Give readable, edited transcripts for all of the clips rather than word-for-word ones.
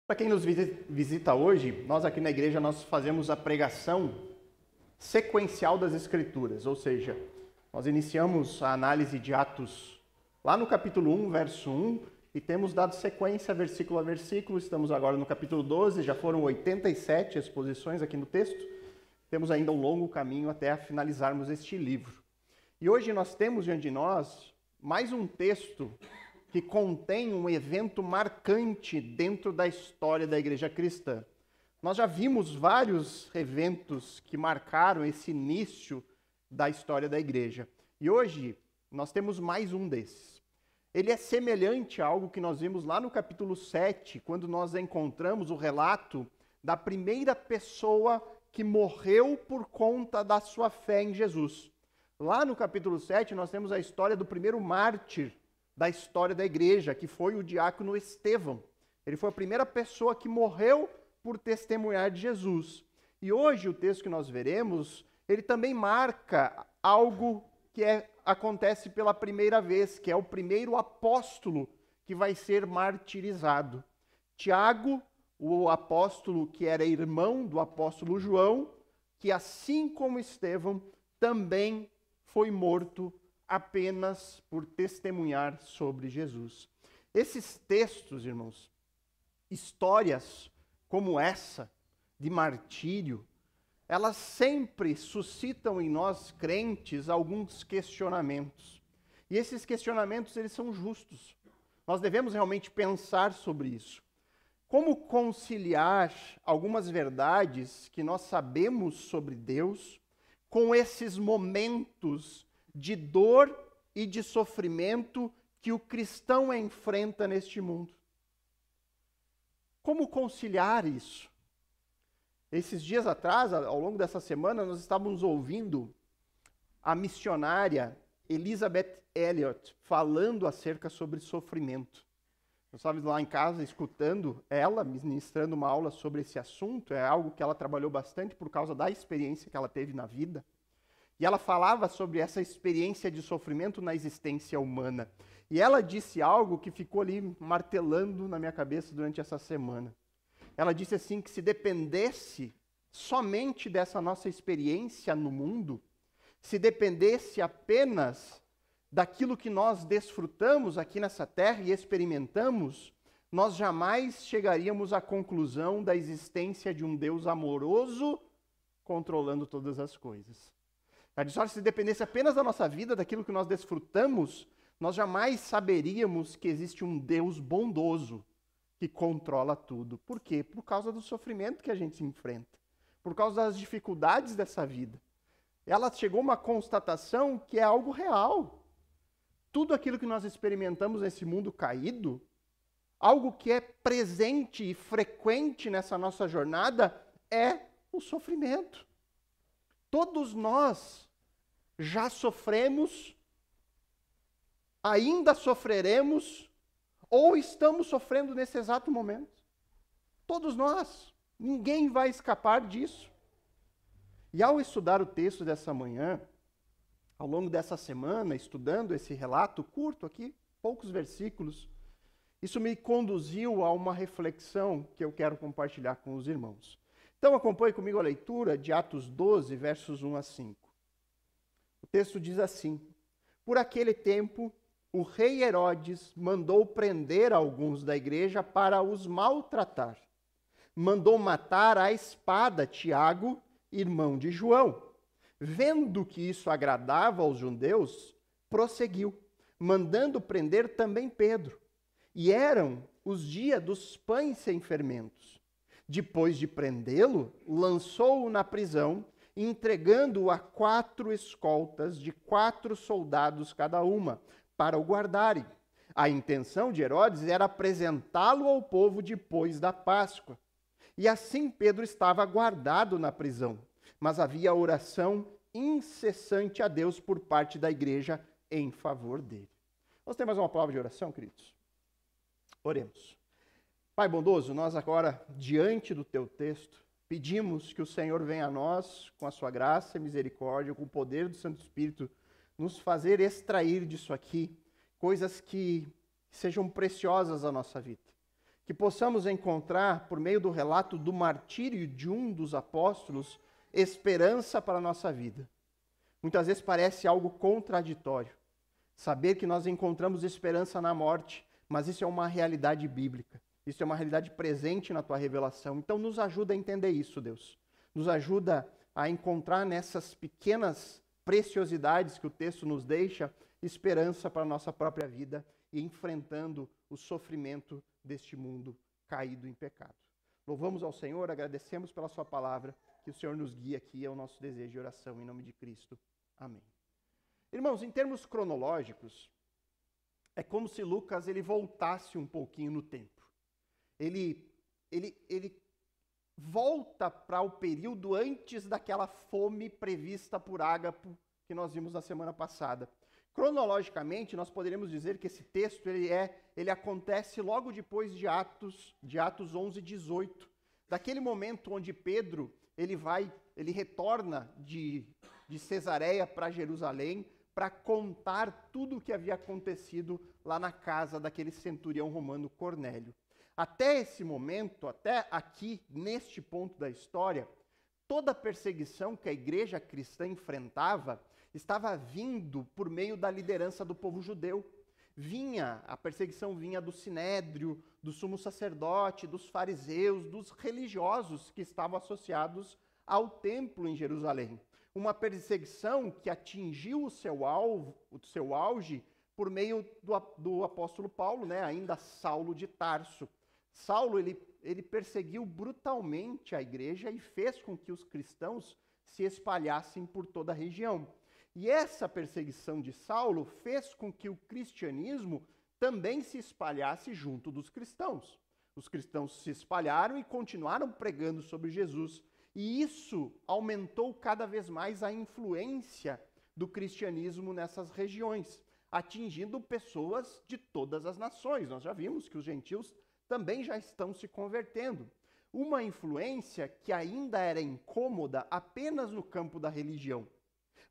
Para quem nos visita hoje, nós aqui na igreja nós fazemos a pregação sequencial das Escrituras, ou seja, nós iniciamos a análise de Atos lá no capítulo 1, verso 1, e temos dado sequência versículo a versículo. Estamos agora no capítulo 12, já foram 87 exposições aqui no texto. Temos ainda um longo caminho até finalizarmos este livro. E hoje nós temos diante de nós mais um texto que contém um evento marcante dentro da história da igreja cristã. Nós já vimos vários eventos que marcaram esse início da história da igreja. E hoje nós temos mais um desses. Ele é semelhante a algo que nós vimos lá no capítulo 7, quando nós encontramos o relato da primeira pessoa que morreu por conta da sua fé em Jesus. Lá no capítulo 7 nós temos a história do primeiro mártir da história da igreja, que foi o diácono Estevão. Ele foi a primeira pessoa que morreu por testemunhar de Jesus. E hoje o texto que nós veremos, ele também marca algo que acontece pela primeira vez, que é o primeiro apóstolo que vai ser martirizado. Tiago, o apóstolo que era irmão do apóstolo João, que assim como Estevão, também foi morto apenas por testemunhar sobre Jesus. Esses textos, irmãos, histórias como essa de martírio, elas sempre suscitam em nós crentes alguns questionamentos. E esses questionamentos, eles são justos. Nós devemos realmente pensar sobre isso. Como conciliar algumas verdades que nós sabemos sobre Deus com esses momentos de dor e de sofrimento que o cristão enfrenta neste mundo? Como conciliar isso? Esses dias atrás, ao longo dessa semana, nós estávamos ouvindo a missionária Elisabeth Elliot falando acerca sobre sofrimento. Eu estava lá em casa escutando ela ministrando uma aula sobre esse assunto. É algo que ela trabalhou bastante por causa da experiência que ela teve na vida. E ela falava sobre essa experiência de sofrimento na existência humana. E ela disse algo que ficou ali martelando na minha cabeça durante essa semana. Ela disse assim que se dependesse somente dessa nossa experiência no mundo, se dependesse apenas daquilo que nós desfrutamos aqui nessa terra e experimentamos, nós jamais chegaríamos à conclusão da existência de um Deus amoroso controlando todas as coisas. Ela disse, olha, se dependesse apenas da nossa vida, daquilo que nós desfrutamos, nós jamais saberíamos que existe um Deus bondoso que controla tudo. Por quê? Por causa do sofrimento que a gente enfrenta, por causa das dificuldades dessa vida. Ela chegou a uma constatação que é algo real. Tudo aquilo que nós experimentamos nesse mundo caído, algo que é presente e frequente nessa nossa jornada, é o sofrimento. Todos nós já sofremos, ainda sofreremos, ou estamos sofrendo nesse exato momento. Todos nós. Ninguém vai escapar disso. E ao estudar o texto dessa manhã, ao longo dessa semana, estudando esse relato curto aqui, poucos versículos, isso me conduziu a uma reflexão que eu quero compartilhar com os irmãos. Então acompanhe comigo a leitura de Atos 12, versos 1 a 5. O texto diz assim: por aquele tempo, o rei Herodes mandou prender alguns da igreja para os maltratar. Mandou matar à espada Tiago, irmão de João. Vendo que isso agradava aos judeus, prosseguiu, mandando prender também Pedro. E eram os dias dos pães sem fermentos. Depois de prendê-lo, lançou-o na prisão, entregando-o a 4 escoltas de 4 soldados cada uma, para o guardarem. A intenção de Herodes era apresentá-lo ao povo depois da Páscoa. E assim Pedro estava guardado na prisão, mas havia oração incessante a Deus por parte da igreja em favor dele. Vamos ter mais uma palavra de oração, queridos? Oremos. Pai bondoso, nós agora, diante do teu texto, pedimos que o Senhor venha a nós com a sua graça e misericórdia, com o poder do Santo Espírito, nos fazer extrair disso aqui coisas que sejam preciosas à nossa vida. que possamos encontrar, por meio do relato do martírio de um dos apóstolos, esperança para a nossa vida. Muitas vezes parece algo contraditório, saber que nós encontramos esperança na morte, mas isso é uma realidade bíblica, isso é uma realidade presente na tua revelação. Então nos ajuda a entender isso, Deus. Nos ajuda a encontrar nessas pequenas preciosidades que o texto nos deixa, esperança para a nossa própria vida e enfrentando o sofrimento deste mundo caído em pecado. Louvamos ao Senhor, agradecemos pela sua palavra, que o Senhor nos guie aqui, é o nosso desejo de oração, em nome de Cristo. Amém. Irmãos, em termos cronológicos, é como se Lucas ele voltasse um pouquinho no tempo. Ele volta para o período antes daquela fome prevista por Ágapo que nós vimos na semana passada. Cronologicamente, nós poderíamos dizer que esse texto ele acontece logo depois de Atos 11 e 18. Daquele momento onde Pedro ele retorna de Cesareia para Jerusalém para contar tudo o que havia acontecido lá na casa daquele centurião romano Cornélio. Até esse momento, até aqui, neste ponto da história, toda a perseguição que a igreja cristã enfrentava estava vindo por meio da liderança do povo judeu. A perseguição vinha do sinédrio, do sumo sacerdote, dos fariseus, dos religiosos que estavam associados ao templo em Jerusalém. Uma perseguição que atingiu o seu auge por meio do apóstolo Paulo, ainda Saulo de Tarso. Saulo ele perseguiu brutalmente a igreja e fez com que os cristãos se espalhassem por toda a região. E essa perseguição de Saulo fez com que o cristianismo também se espalhasse junto dos cristãos. Os cristãos se espalharam e continuaram pregando sobre Jesus. E isso aumentou cada vez mais a influência do cristianismo nessas regiões, atingindo pessoas de todas as nações. Nós já vimos que os gentios também já estão se convertendo. Uma influência que ainda era incômoda apenas no campo da religião.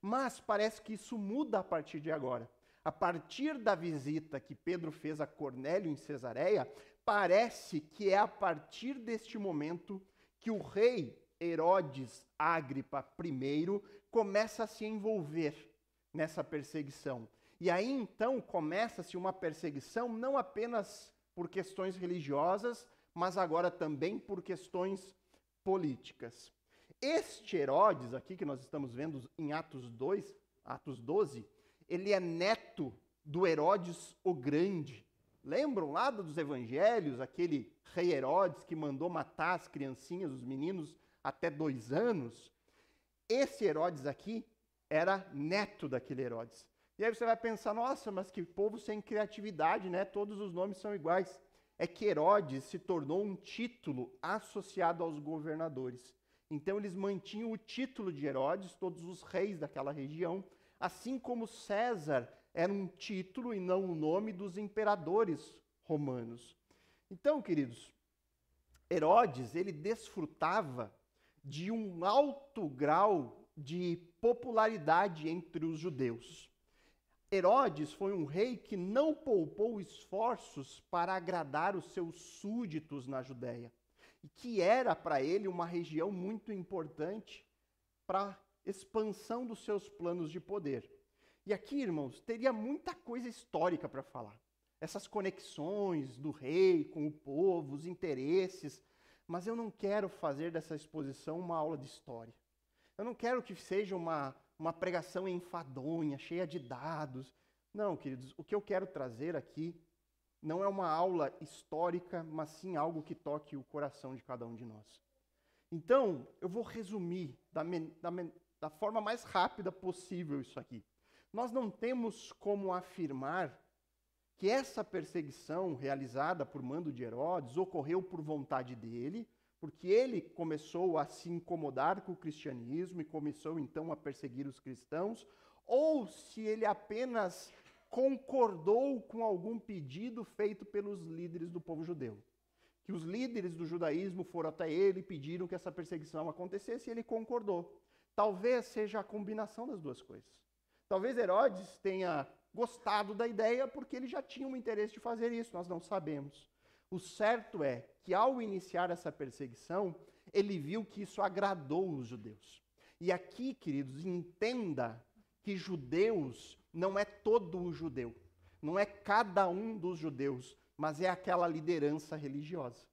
Mas parece que isso muda a partir de agora. A partir da visita que Pedro fez a Cornélio em Cesareia, parece que é a partir deste momento que o rei Herodes Agripa I começa a se envolver nessa perseguição. E aí então começa-se uma perseguição não apenas por questões religiosas, mas agora também por questões políticas. Este Herodes aqui, que nós estamos vendo em Atos 12, ele é neto do Herodes o Grande. Lembram lá dos evangelhos, aquele rei Herodes que mandou matar as criancinhas, os meninos, até 2 anos? Esse Herodes aqui era neto daquele Herodes. E aí você vai pensar, nossa, mas que povo sem criatividade, né? Todos os nomes são iguais. É que Herodes se tornou um título associado aos governadores. Então eles mantinham o título de Herodes, todos os reis daquela região, assim como César era um título e não o nome dos imperadores romanos. Então, queridos, Herodes, ele desfrutava de um alto grau de popularidade entre os judeus. Herodes foi um rei que não poupou esforços para agradar os seus súditos na Judéia, e que era para ele uma região muito importante para a expansão dos seus planos de poder. E aqui, irmãos, teria muita coisa histórica para falar. Essas conexões do rei com o povo, os interesses, mas eu não quero fazer dessa exposição uma aula de história. Eu não quero que seja uma pregação enfadonha, cheia de dados. Não, queridos, o que eu quero trazer aqui não é uma aula histórica, mas sim algo que toque o coração de cada um de nós. Então, eu vou resumir da forma mais rápida possível isso aqui. Nós não temos como afirmar que essa perseguição realizada por mando de Herodes ocorreu por vontade dele, porque ele começou a se incomodar com o cristianismo e começou então a perseguir os cristãos, ou se ele apenas concordou com algum pedido feito pelos líderes do povo judeu. Que os líderes do judaísmo foram até ele e pediram que essa perseguição acontecesse e ele concordou. Talvez seja a combinação das duas coisas. Talvez Herodes tenha gostado da ideia porque ele já tinha um interesse de fazer isso, nós não sabemos. O certo é que ao iniciar essa perseguição, ele viu que isso agradou os judeus. E aqui, queridos, entenda que judeus não é todo o judeu, não é cada um dos judeus, mas é aquela liderança religiosa.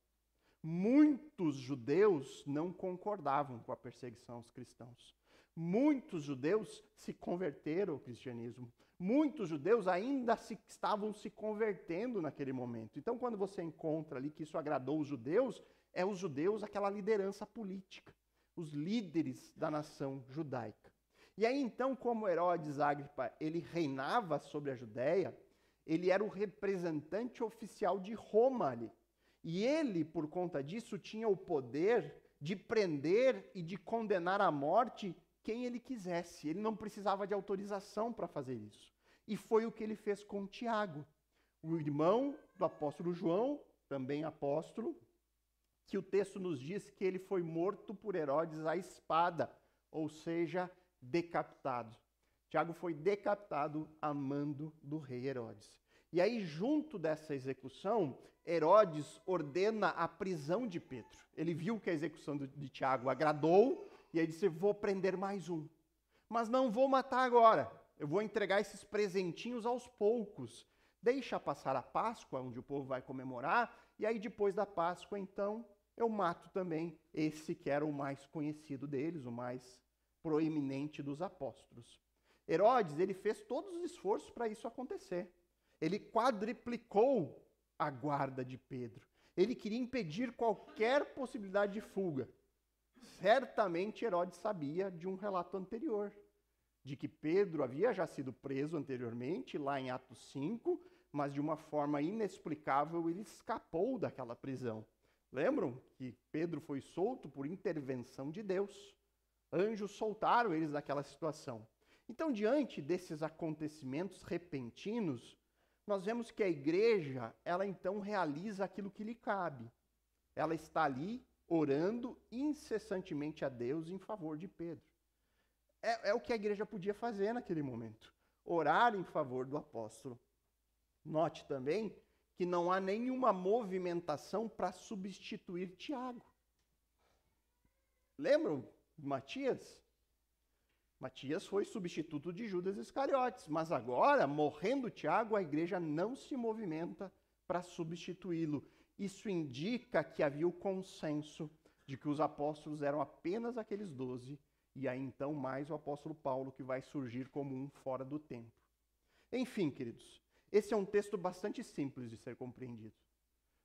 Muitos judeus não concordavam com a perseguição aos cristãos. Muitos judeus se converteram ao cristianismo. Muitos judeus ainda estavam se convertendo naquele momento. Então, quando você encontra ali que isso agradou os judeus, é os judeus aquela liderança política, os líderes da nação judaica. E aí, então, como Herodes Agripa, ele reinava sobre a Judéia, ele era o representante oficial de Roma ali. E ele, por conta disso, tinha o poder de prender e de condenar à morte quem ele quisesse. Ele não precisava de autorização para fazer isso. E foi o que ele fez com Tiago, o irmão do apóstolo João, também apóstolo, que o texto nos diz que ele foi morto por Herodes à espada, ou seja, decapitado. Tiago foi decapitado a mando do rei Herodes. E aí, junto dessa execução, Herodes ordena a prisão de Pedro. Ele viu que a execução de Tiago agradou, e aí disse, vou prender mais um. Mas não vou matar agora, eu vou entregar esses presentinhos aos poucos. Deixa passar a Páscoa, onde o povo vai comemorar, e aí depois da Páscoa, então, eu mato também esse que era o mais conhecido deles, o mais proeminente dos apóstolos. Herodes, ele fez todos os esforços para isso acontecer. Ele quadriplicou a guarda de Pedro. Ele queria impedir qualquer possibilidade de fuga. Certamente Herodes sabia de um relato anterior, de que Pedro havia já sido preso anteriormente, lá em Atos 5, mas de uma forma inexplicável ele escapou daquela prisão. Lembram que Pedro foi solto por intervenção de Deus? Anjos soltaram eles daquela situação. Então, diante desses acontecimentos repentinos, nós vemos que a igreja, ela então realiza aquilo que lhe cabe. Ela está ali orando incessantemente a Deus em favor de Pedro. É o que a igreja podia fazer naquele momento, orar em favor do apóstolo. Note também que não há nenhuma movimentação para substituir Tiago. Lembram de Matias? Matias foi substituto de Judas Iscariotes, mas agora, morrendo Tiago, a igreja não se movimenta para substituí-lo. Isso indica que havia o consenso de que os apóstolos eram apenas aqueles 12, e aí então mais o apóstolo Paulo, que vai surgir como um fora do tempo. Enfim, queridos, esse é um texto bastante simples de ser compreendido.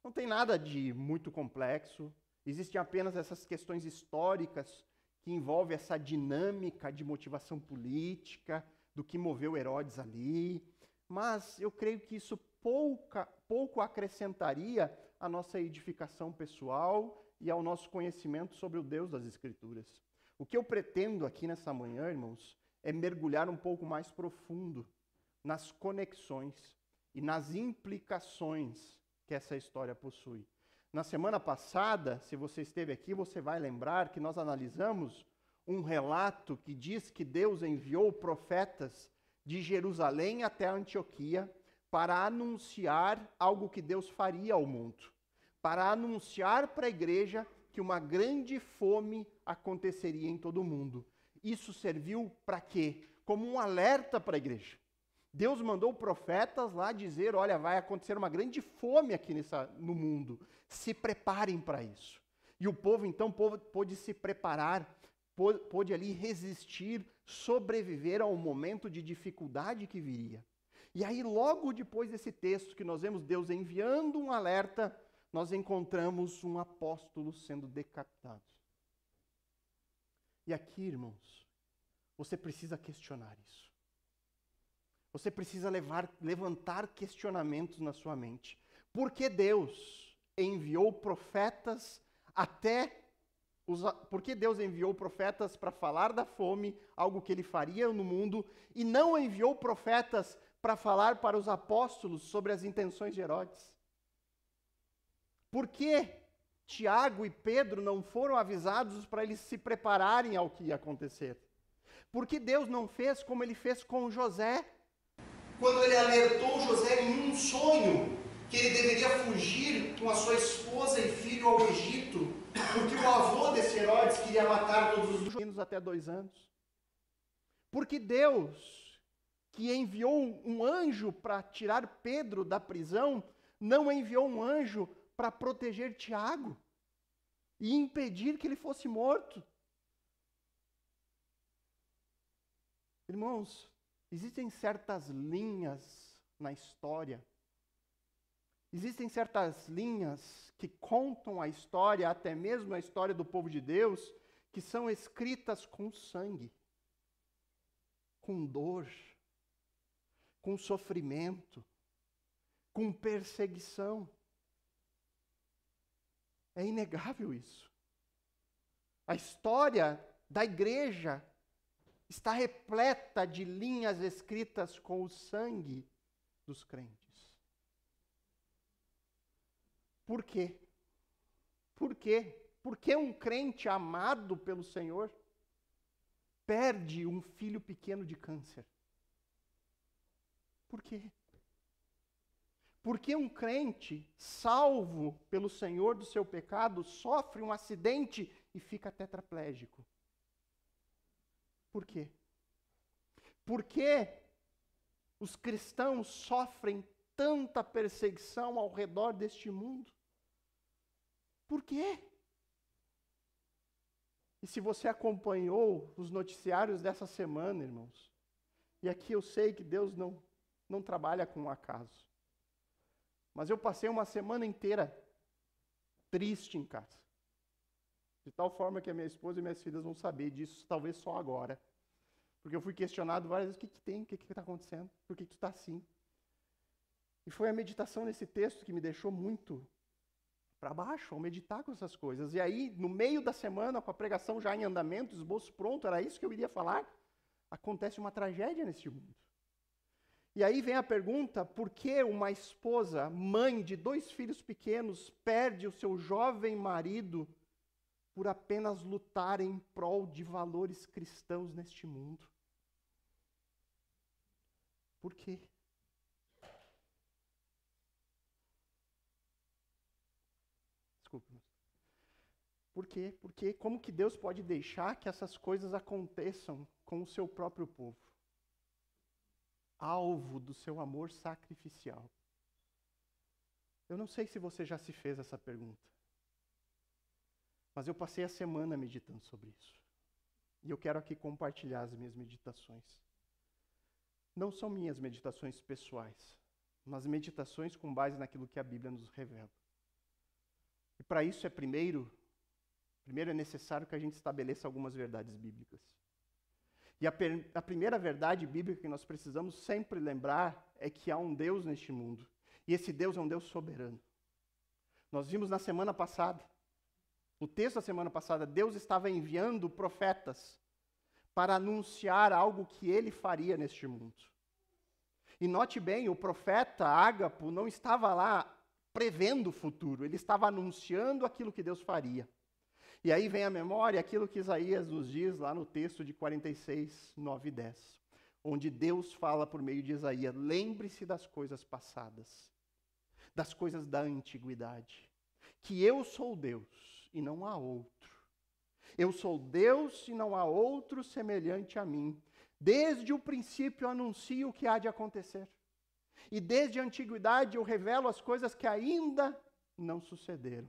Não tem nada de muito complexo, existem apenas essas questões históricas que envolve essa dinâmica de motivação política, do que moveu Herodes ali, mas eu creio que isso pouco acrescentaria à nossa edificação pessoal e ao nosso conhecimento sobre o Deus das Escrituras. O que eu pretendo aqui nessa manhã, irmãos, é mergulhar um pouco mais profundo nas conexões e nas implicações que essa história possui. Na semana passada, se você esteve aqui, você vai lembrar que nós analisamos um relato que diz que Deus enviou profetas de Jerusalém até Antioquia para anunciar algo que Deus faria ao mundo, para anunciar para a igreja que uma grande fome aconteceria em todo o mundo. Isso serviu para quê? Como um alerta para a igreja. Deus mandou profetas lá dizer, olha, vai acontecer uma grande fome aqui no mundo. Se preparem para isso. E o povo, então, pôde se preparar, pôde ali resistir, sobreviver a um momento de dificuldade que viria. E aí, logo depois desse texto que nós vemos Deus enviando um alerta, nós encontramos um apóstolo sendo decapitado. E aqui, irmãos, você precisa questionar isso. Você precisa levantar questionamentos na sua mente. Por que Deus enviou profetas Por que Deus enviou profetas para falar da fome, algo que ele faria no mundo, e não enviou profetas para falar para os apóstolos sobre as intenções de Herodes? Por que Tiago e Pedro não foram avisados para eles se prepararem ao que ia acontecer? Por que Deus não fez como ele fez com José? Quando ele alertou José em um sonho que ele deveria fugir com a sua esposa e filho ao Egito, porque o avô desse Herodes queria matar todos os meninos até 2 anos. Porque Deus, que enviou um anjo para tirar Pedro da prisão, não enviou um anjo para proteger Tiago e impedir que ele fosse morto. Irmãos, existem certas linhas na história, existem certas linhas que contam a história, até mesmo a história do povo de Deus, que são escritas com sangue, com dor, com sofrimento, com perseguição. É inegável isso. A história da igreja está repleta de linhas escritas com o sangue dos crentes. Por quê? Por quê? Por que um crente amado pelo Senhor perde um filho pequeno de câncer? Por quê? Por que um crente salvo pelo Senhor do seu pecado sofre um acidente e fica tetraplégico? Por quê? Por que os cristãos sofrem tanta perseguição ao redor deste mundo? Por quê? E se você acompanhou os noticiários dessa semana, irmãos, e aqui eu sei que Deus não trabalha com um acaso, mas eu passei uma semana inteira triste em casa. De tal forma que a minha esposa e minhas filhas vão saber disso, talvez só agora. Porque eu fui questionado várias vezes, o que tem? O que está acontecendo? Por que tu está assim? E foi a meditação nesse texto que me deixou muito para baixo, ao meditar com essas coisas. E aí, no meio da semana, com a pregação já em andamento, esboço pronto, era isso que eu iria falar, acontece uma tragédia neste mundo. E aí vem a pergunta, por que uma esposa, mãe de 2 filhos pequenos, perde o seu jovem marido por apenas lutar em prol de valores cristãos neste mundo? Por quê? Desculpa. Por quê? Porque como que Deus pode deixar que essas coisas aconteçam com o seu próprio povo? Alvo do seu amor sacrificial. Eu não sei se você já se fez essa pergunta, mas eu passei a semana meditando sobre isso. E eu quero aqui compartilhar as minhas meditações. Não são minhas meditações pessoais, mas meditações com base naquilo que a Bíblia nos revela. E para isso primeiro é necessário que a gente estabeleça algumas verdades bíblicas. E a primeira verdade bíblica que nós precisamos sempre lembrar é que há um Deus neste mundo. E esse Deus é um Deus soberano. Nós vimos na semana passada, o texto da semana passada, Deus estava enviando profetas para anunciar algo que ele faria neste mundo. E note bem, o profeta Ágapo não estava lá prevendo o futuro, ele estava anunciando aquilo que Deus faria. E aí vem à memória aquilo que Isaías nos diz lá no texto de 46, 9 e 10, onde Deus fala por meio de Isaías, lembre-se das coisas passadas, das coisas da antiguidade, que eu sou Deus e não há outro. Eu sou Deus e não há outro semelhante a mim. Desde o princípio anuncio o que há de acontecer. E desde a antiguidade eu revelo as coisas que ainda não sucederam.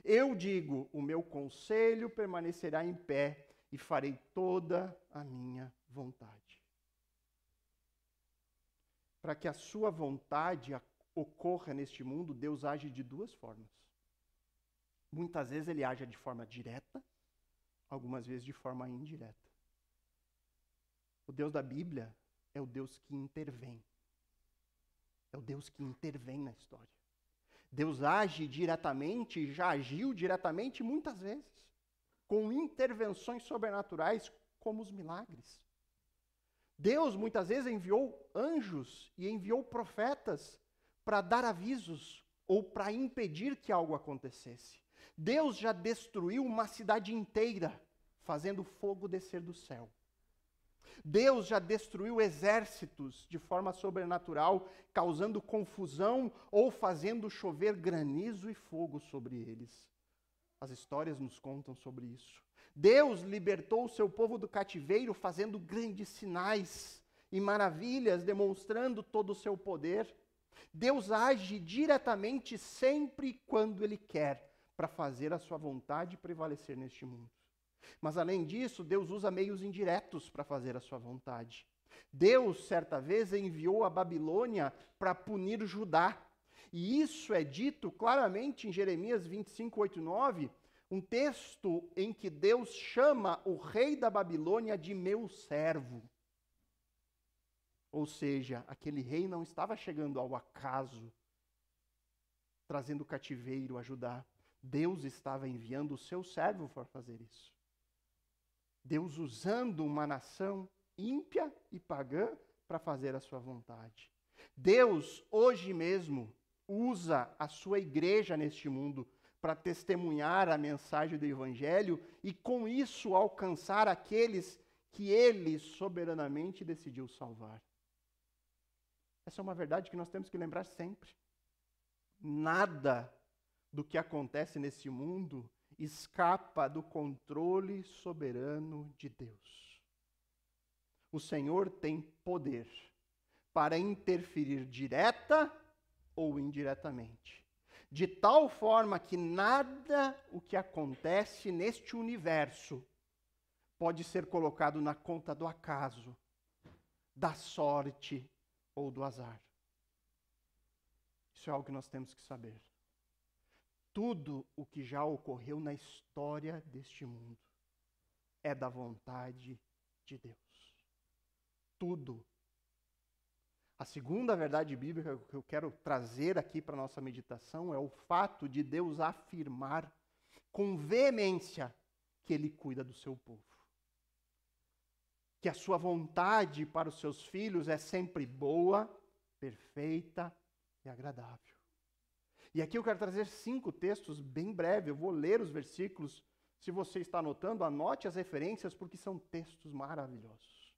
Eu digo, o meu conselho permanecerá em pé e farei toda a minha vontade. Para que a sua vontade ocorra neste mundo, Deus age de 2 formas. Muitas vezes ele age de forma direta, algumas vezes de forma indireta. O Deus da Bíblia é o Deus que intervém. É o Deus que intervém na história. Deus age diretamente, já agiu diretamente muitas vezes, com intervenções sobrenaturais, como os milagres. Deus muitas vezes enviou anjos e enviou profetas para dar avisos ou para impedir que algo acontecesse. Deus já destruiu uma cidade inteira, fazendo fogo descer do céu. Deus já destruiu exércitos de forma sobrenatural, causando confusão ou fazendo chover granizo e fogo sobre eles. As histórias nos contam sobre isso. Deus libertou o seu povo do cativeiro, fazendo grandes sinais e maravilhas, demonstrando todo o seu poder. Deus age diretamente sempre quando Ele quer, para fazer a sua vontade prevalecer neste mundo. Mas além disso, Deus usa meios indiretos para fazer a sua vontade. Deus, certa vez, enviou a Babilônia para punir Judá. E isso é dito claramente em Jeremias 25, 8 e 9, um texto em que Deus chama o rei da Babilônia de meu servo. Ou seja, aquele rei não estava chegando ao acaso, trazendo cativeiro a Judá. Deus estava enviando o seu servo para fazer isso. Deus usando uma nação ímpia e pagã para fazer a sua vontade. Deus, hoje mesmo, usa a sua igreja neste mundo para testemunhar a mensagem do Evangelho e, com isso, alcançar aqueles que Ele soberanamente decidiu salvar. Essa é uma verdade que nós temos que lembrar sempre. Nada do que acontece nesse mundo escapa do controle soberano de Deus. O Senhor tem poder para interferir direta ou indiretamente, de tal forma que nada o que acontece neste universo pode ser colocado na conta do acaso, da sorte ou do azar. Isso é algo que nós temos que saber. Tudo o que já ocorreu na história deste mundo é da vontade de Deus. Tudo. A segunda verdade bíblica que eu quero trazer aqui para a nossa meditação é o fato de Deus afirmar com veemência que Ele cuida do seu povo. Que a sua vontade para os seus filhos é sempre boa, perfeita e agradável. E aqui eu quero trazer 5 textos bem breves, eu vou ler os versículos. Se você está anotando, anote as referências, porque são textos maravilhosos.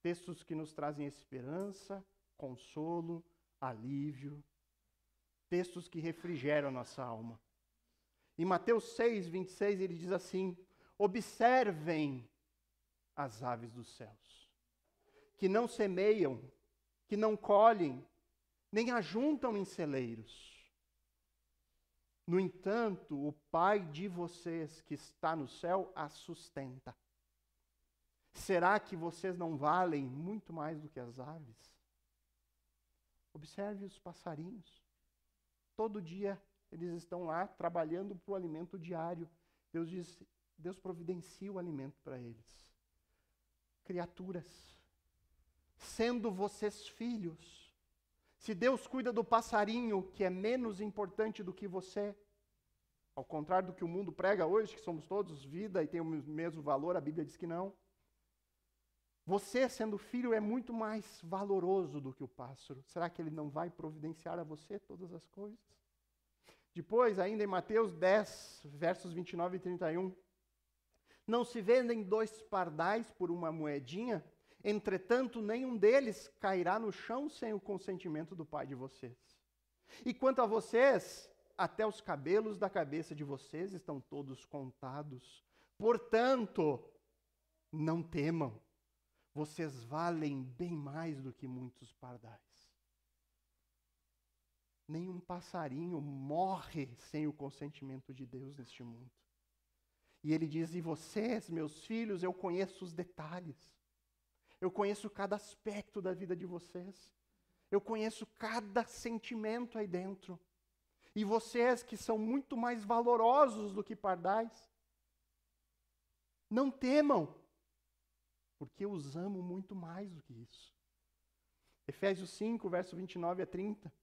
Textos que nos trazem esperança, consolo, alívio. Textos que refrigeram a nossa alma. Em Mateus 6, 26, ele diz assim: observem as aves dos céus, que não semeiam, que não colhem, nem ajuntam em celeiros. No entanto, o Pai de vocês que está no céu as sustenta. Será que vocês não valem muito mais do que as aves? Observe os passarinhos. Todo dia eles estão lá trabalhando para o alimento diário. Deus diz, Deus providencia o alimento para eles. Criaturas, sendo vocês filhos, se Deus cuida do passarinho, que é menos importante do que você, ao contrário do que o mundo prega hoje, que somos todos vida e tem o mesmo valor, a Bíblia diz que não. Você, sendo filho, é muito mais valoroso do que o pássaro. Será que Ele não vai providenciar a você todas as coisas? Depois, ainda em Mateus 10, versos 29 e 31. Não se vendem 2 pardais por uma moedinha? Entretanto, nenhum deles cairá no chão sem o consentimento do Pai de vocês. E quanto a vocês, até os cabelos da cabeça de vocês estão todos contados. Portanto, não temam. Vocês valem bem mais do que muitos pardais. Nenhum passarinho morre sem o consentimento de Deus neste mundo. E ele diz, e vocês, meus filhos, eu conheço os detalhes. Eu conheço cada aspecto da vida de vocês. Eu conheço cada sentimento aí dentro. E vocês que são muito mais valorosos do que pardais, não temam, porque eu os amo muito mais do que isso. Efésios 5, verso 29 a 30.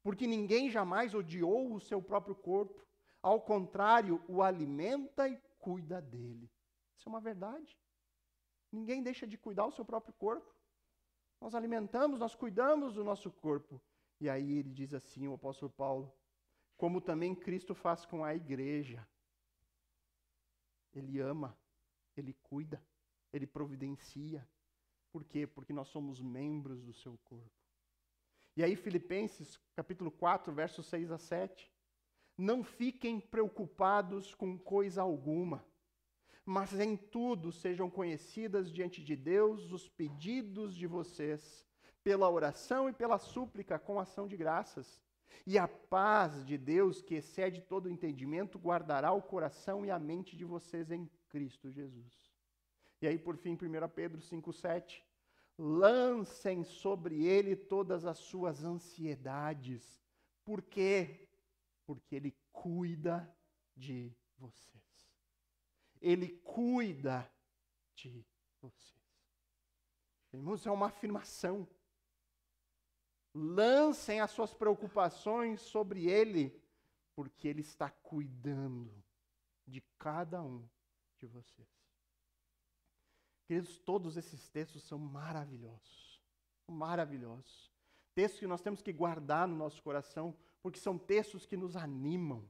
Porque ninguém jamais odiou o seu próprio corpo. Ao contrário, o alimenta e cuida dele. Isso é uma verdade. Ninguém deixa de cuidar do seu próprio corpo. Nós alimentamos, nós cuidamos do nosso corpo. E aí ele diz assim, o apóstolo Paulo, como também Cristo faz com a igreja. Ele ama, ele cuida, Ele providencia. Por quê? Porque nós somos membros do seu corpo. E aí Filipenses, capítulo 4, versos 6 a 7. Não fiquem preocupados com coisa alguma, mas em tudo sejam conhecidas diante de Deus os pedidos de vocês, pela oração e pela súplica com ação de graças. E a paz de Deus, que excede todo o entendimento, guardará o coração e a mente de vocês em Cristo Jesus. E aí, por fim, 1 Pedro 5,7. Lancem sobre ele todas as suas ansiedades. Por quê? Porque ele cuida de vocês. Ele cuida de vocês. Irmãos, é uma afirmação. Lancem as suas preocupações sobre ele, porque ele está cuidando de cada um de vocês. Queridos, todos esses textos são maravilhosos. Maravilhosos. Textos que nós temos que guardar no nosso coração, porque são textos que nos animam,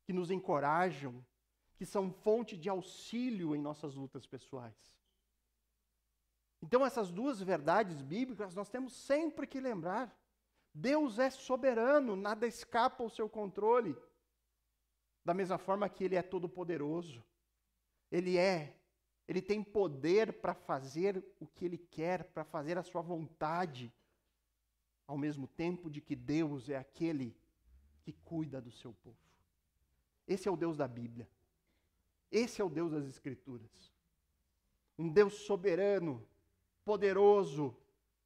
que nos encorajam, que são fonte de auxílio em nossas lutas pessoais. Então, essas duas verdades bíblicas nós temos sempre que lembrar. Deus é soberano, nada escapa ao seu controle. Da mesma forma que Ele é todo-poderoso. Ele tem poder para fazer o que Ele quer, para fazer a sua vontade. Ao mesmo tempo de que Deus é aquele que cuida do seu povo. Esse é o Deus da Bíblia. Esse é o Deus das Escrituras. Um Deus soberano, poderoso,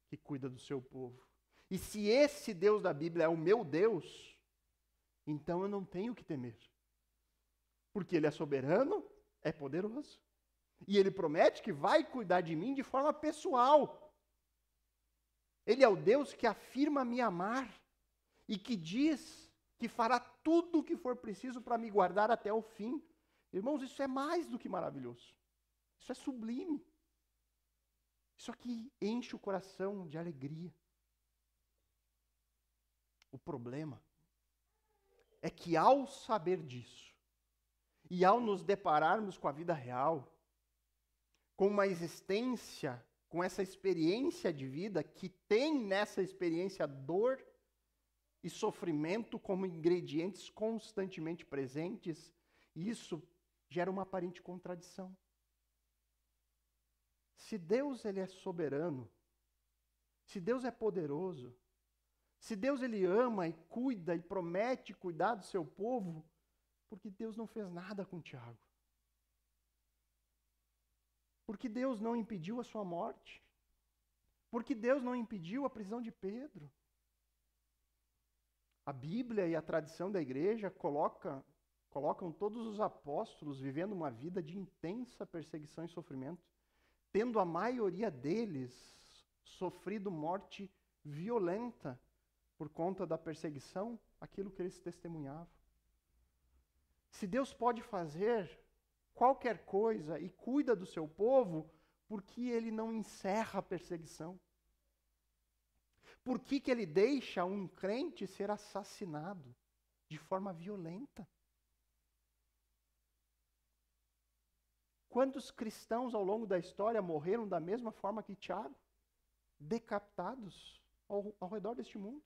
que cuida do seu povo. E se esse Deus da Bíblia é o meu Deus, então eu não tenho que temer. Porque Ele é soberano, é poderoso. E Ele promete que vai cuidar de mim de forma pessoal. Ele é o Deus que afirma me amar e que diz que fará tudo o que for preciso para me guardar até o fim. Irmãos, isso é mais do que maravilhoso. Isso é sublime. Isso aqui enche o coração de alegria. O problema é que ao saber disso, e ao nos depararmos com a vida real, com uma existência, com essa experiência de vida que tem nessa experiência dor e sofrimento como ingredientes constantemente presentes, isso gera uma aparente contradição. Se Deus ele é soberano, se Deus é poderoso, se Deus ele ama e cuida e promete cuidar do seu povo, por que Deus não fez nada com Tiago? Por que Deus não impediu a sua morte? Por que Deus não impediu a prisão de Pedro? A Bíblia e a tradição da igreja colocam todos os apóstolos vivendo uma vida de intensa perseguição e sofrimento, tendo a maioria deles sofrido morte violenta por conta da perseguição, aquilo que eles testemunhavam. Se Deus pode fazer qualquer coisa e cuida do seu povo, por que Ele não encerra a perseguição? Por que Ele deixa um crente ser assassinado de forma violenta? Quantos cristãos ao longo da história morreram da mesma forma que Tiago? Decapitados ao redor deste mundo.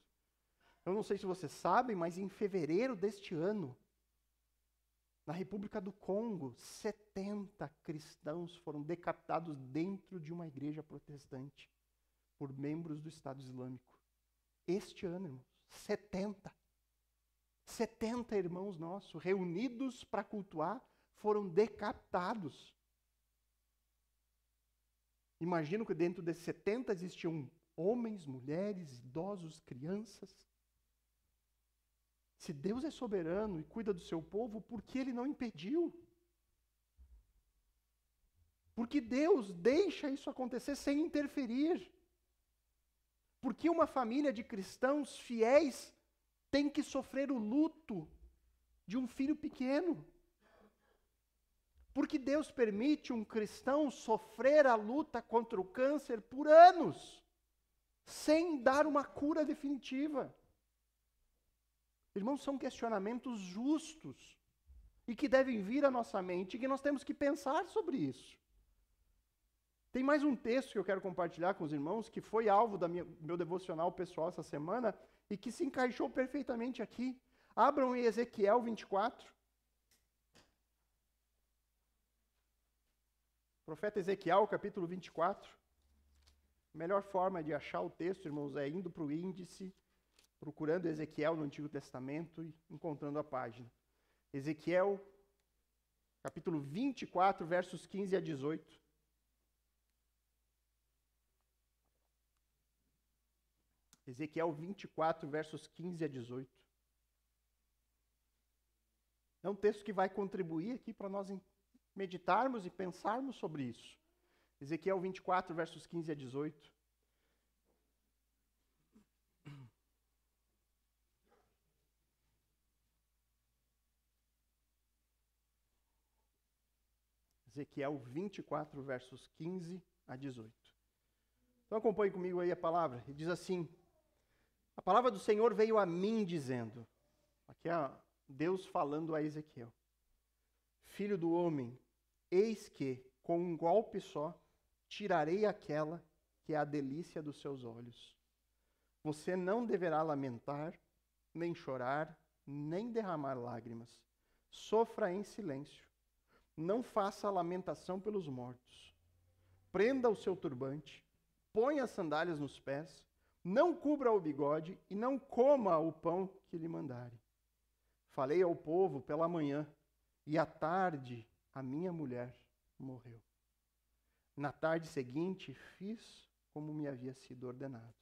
Eu não sei se vocês sabem, mas em fevereiro deste ano, na República do Congo, 70 cristãos foram decapitados dentro de uma igreja protestante por membros do Estado Islâmico. Este ano, irmãos, 70. 70 irmãos nossos, reunidos para cultuar, foram decapitados. Imagino que dentro desses 70 existiam homens, mulheres, idosos, crianças. Se Deus é soberano e cuida do seu povo, por que Ele não impediu? Porque Deus deixa isso acontecer sem interferir. Porque uma família de cristãos fiéis tem que sofrer o luto de um filho pequeno. Porque Deus permite um cristão sofrer a luta contra o câncer por anos, sem dar uma cura definitiva. Irmãos, são questionamentos justos e que devem vir à nossa mente e que nós temos que pensar sobre isso. Tem mais um texto que eu quero compartilhar com os irmãos, que foi alvo do meu devocional pessoal essa semana e que se encaixou perfeitamente aqui. Abram em Ezequiel 24. Profeta Ezequiel, capítulo 24. A melhor forma de achar o texto, irmãos, é indo para o índice, procurando Ezequiel no Antigo Testamento e encontrando a página. Ezequiel, capítulo 24, versos 15 a 18. Ezequiel 24, versos 15 a 18. É um texto que vai contribuir aqui para nós meditarmos e pensarmos sobre isso. Ezequiel 24, versos 15 a 18. Ezequiel 24, versos 15 a 18. Então acompanhe comigo aí a palavra. E diz assim: a palavra do Senhor veio a mim dizendo, aqui é Deus falando a Ezequiel: filho do homem, eis que, com um golpe só, tirarei aquela que é a delícia dos seus olhos. Você não deverá lamentar, nem chorar, nem derramar lágrimas. Sofra em silêncio. Não faça lamentação pelos mortos. Prenda o seu turbante, ponha as sandálias nos pés, não cubra o bigode e não coma o pão que lhe mandarem. Falei ao povo pela manhã, e à tarde a minha mulher morreu. Na tarde seguinte fiz como me havia sido ordenado.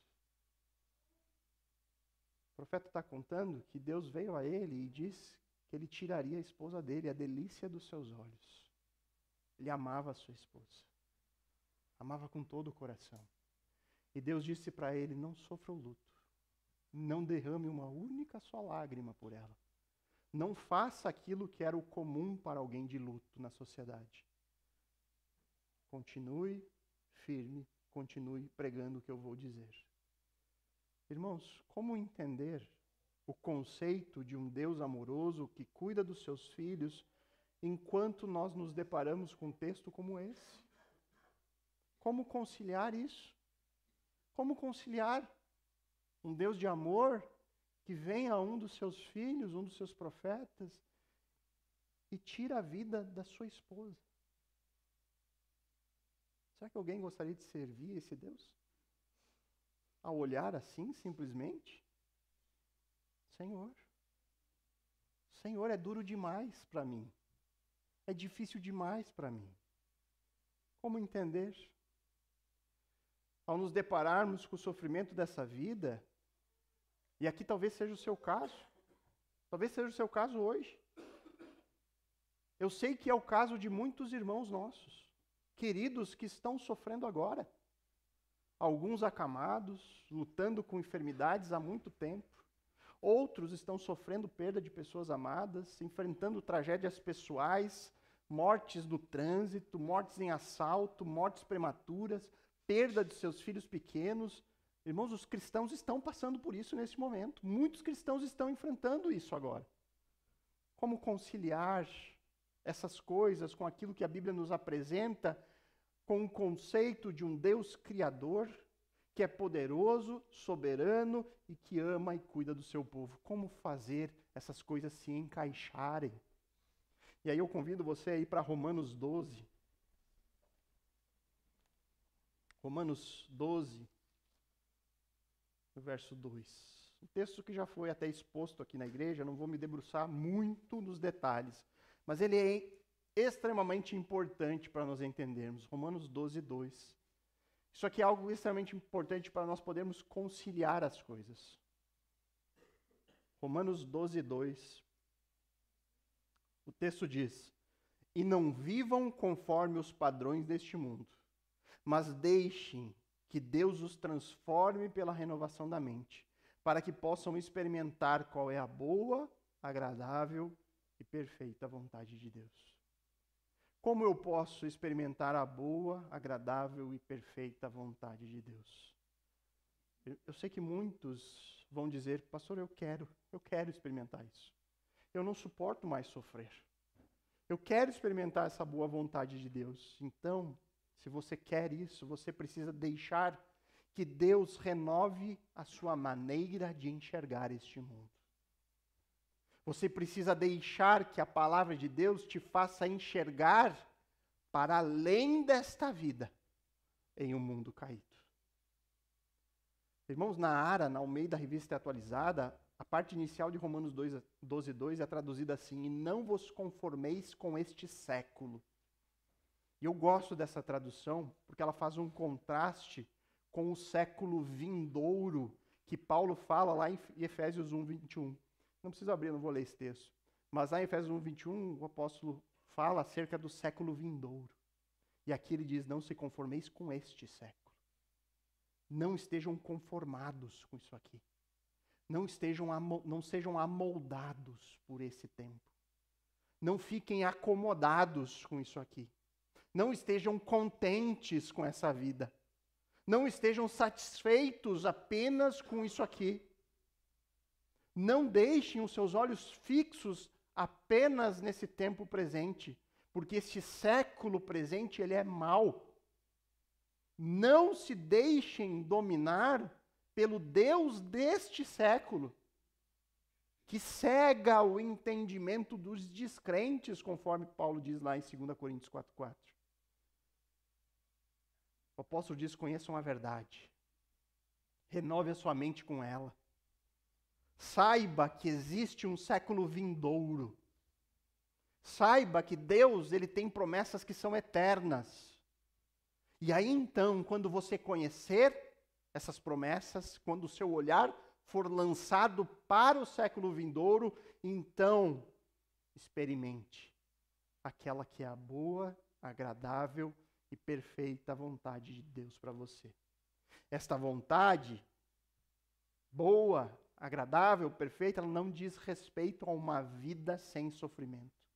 O profeta está contando que Deus veio a ele e disse que ele tiraria a esposa dele, a delícia dos seus olhos. Ele amava a sua esposa. Amava com todo o coração. E Deus disse para ele: não sofra o luto. Não derrame uma única só lágrima por ela. Não faça aquilo que era o comum para alguém de luto na sociedade. Continue firme, continue pregando o que eu vou dizer. Irmãos, como entender o conceito de um Deus amoroso que cuida dos seus filhos enquanto nós nos deparamos com um texto como esse? Como conciliar isso? Como conciliar um Deus de amor que vem a um dos seus filhos, um dos seus profetas, e tira a vida da sua esposa? Será que alguém gostaria de servir esse Deus? A olhar assim, simplesmente? Senhor, é duro demais para mim. É difícil demais para mim. Como entender? Ao nos depararmos com o sofrimento dessa vida, e aqui talvez seja o seu caso, talvez seja o seu caso hoje. Eu sei que é o caso de muitos irmãos nossos, queridos que estão sofrendo agora. Alguns acamados, lutando com enfermidades há muito tempo. Outros estão sofrendo perda de pessoas amadas, enfrentando tragédias pessoais, mortes no trânsito, mortes em assalto, mortes prematuras, perda de seus filhos pequenos. Irmãos, os cristãos estão passando por isso nesse momento. Muitos cristãos estão enfrentando isso agora. Como conciliar essas coisas com aquilo que a Bíblia nos apresenta, com o conceito de um Deus criador, que é poderoso, soberano e que ama e cuida do seu povo? Como fazer essas coisas se encaixarem? E aí eu convido você a ir para Romanos 12. Romanos 12, verso 2. Um texto que já foi até exposto aqui na igreja, não vou me debruçar muito nos detalhes, mas ele é extremamente importante para nós entendermos. Romanos 12, 2. Isso aqui é algo extremamente importante para nós podermos conciliar as coisas. Romanos 12, 2. O texto diz: e não vivam conforme os padrões deste mundo, mas deixem que Deus os transforme pela renovação da mente, para que possam experimentar qual é a boa, agradável e perfeita vontade de Deus. Como eu posso experimentar a boa, agradável e perfeita vontade de Deus? Eu sei que muitos vão dizer: pastor, eu quero experimentar isso. Eu não suporto mais sofrer. Eu quero experimentar essa boa vontade de Deus. Então, se você quer isso, você precisa deixar que Deus renove a sua maneira de enxergar este mundo. Você precisa deixar que a palavra de Deus te faça enxergar para além desta vida em um mundo caído. Irmãos, na ARA, na Almeida Revista Atualizada, a parte inicial de Romanos 12:2 é traduzida assim: e não vos conformeis com este século. E eu gosto dessa tradução porque ela faz um contraste com o século vindouro que Paulo fala lá em Efésios 1:21. Não preciso abrir, não vou ler esse texto. Mas lá em Efésios 1:21, o apóstolo fala acerca do século vindouro. E aqui ele diz: não se conformeis com este século. Não estejam conformados com isso aqui. Não sejam amoldados por esse tempo. Não fiquem acomodados com isso aqui. Não estejam contentes com essa vida. Não estejam satisfeitos apenas com isso aqui. Não deixem os seus olhos fixos apenas nesse tempo presente, porque este século presente ele é mau. Não se deixem dominar pelo Deus deste século, que cega o entendimento dos descrentes, conforme Paulo diz lá em 2 Coríntios 4:4. O apóstolo diz: conheçam a verdade, renove a sua mente com ela. Saiba que existe um século vindouro. Saiba que Deus ele tem promessas que são eternas. E aí então, quando você conhecer essas promessas, quando o seu olhar for lançado para o século vindouro, então experimente aquela que é a boa, agradável e perfeita vontade de Deus para você. Esta vontade boa, agradável, perfeita, ela não diz respeito a uma vida sem sofrimento,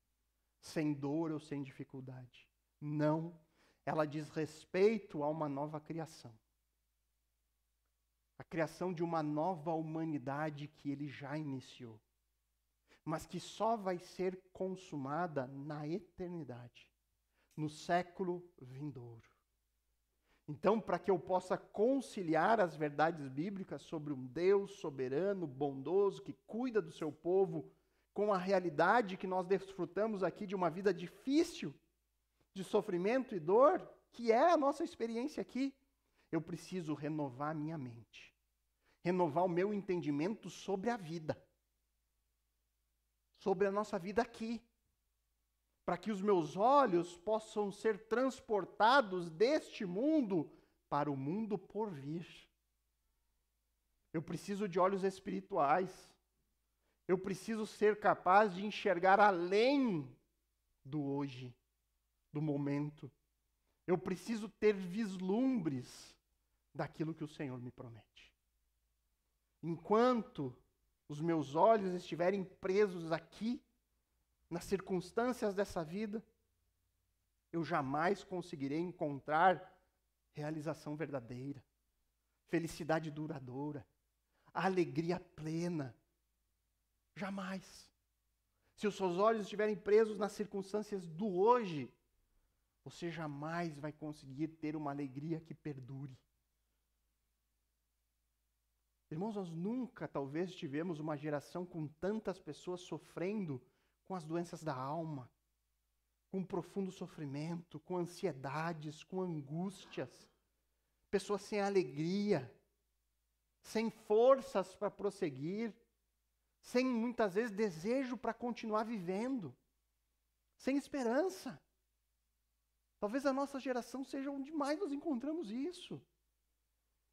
sem dor ou sem dificuldade. Não. Ela diz respeito a uma nova criação. A criação de uma nova humanidade que ele já iniciou, mas que só vai ser consumada na eternidade, no século vindouro. Então, para que eu possa conciliar as verdades bíblicas sobre um Deus soberano, bondoso, que cuida do seu povo, com a realidade que nós desfrutamos aqui de uma vida difícil, de sofrimento e dor, que é a nossa experiência aqui, eu preciso renovar a minha mente, renovar o meu entendimento sobre a vida, sobre a nossa vida aqui, para que os meus olhos possam ser transportados deste mundo para o mundo por vir. Eu preciso de olhos espirituais, eu preciso ser capaz de enxergar além do hoje, do momento. Eu preciso ter vislumbres daquilo que o Senhor me promete. Enquanto os meus olhos estiverem presos aqui, nas circunstâncias dessa vida, eu jamais conseguirei encontrar realização verdadeira, felicidade duradoura, alegria plena. Jamais. Se os seus olhos estiverem presos nas circunstâncias do hoje, você jamais vai conseguir ter uma alegria que perdure. Irmãos, nós nunca talvez tivemos uma geração com tantas pessoas sofrendo com as doenças da alma, com profundo sofrimento, com ansiedades, com angústias. Pessoas sem alegria, sem forças para prosseguir, sem muitas vezes desejo para continuar vivendo, sem esperança. Talvez a nossa geração seja onde mais nós encontramos isso.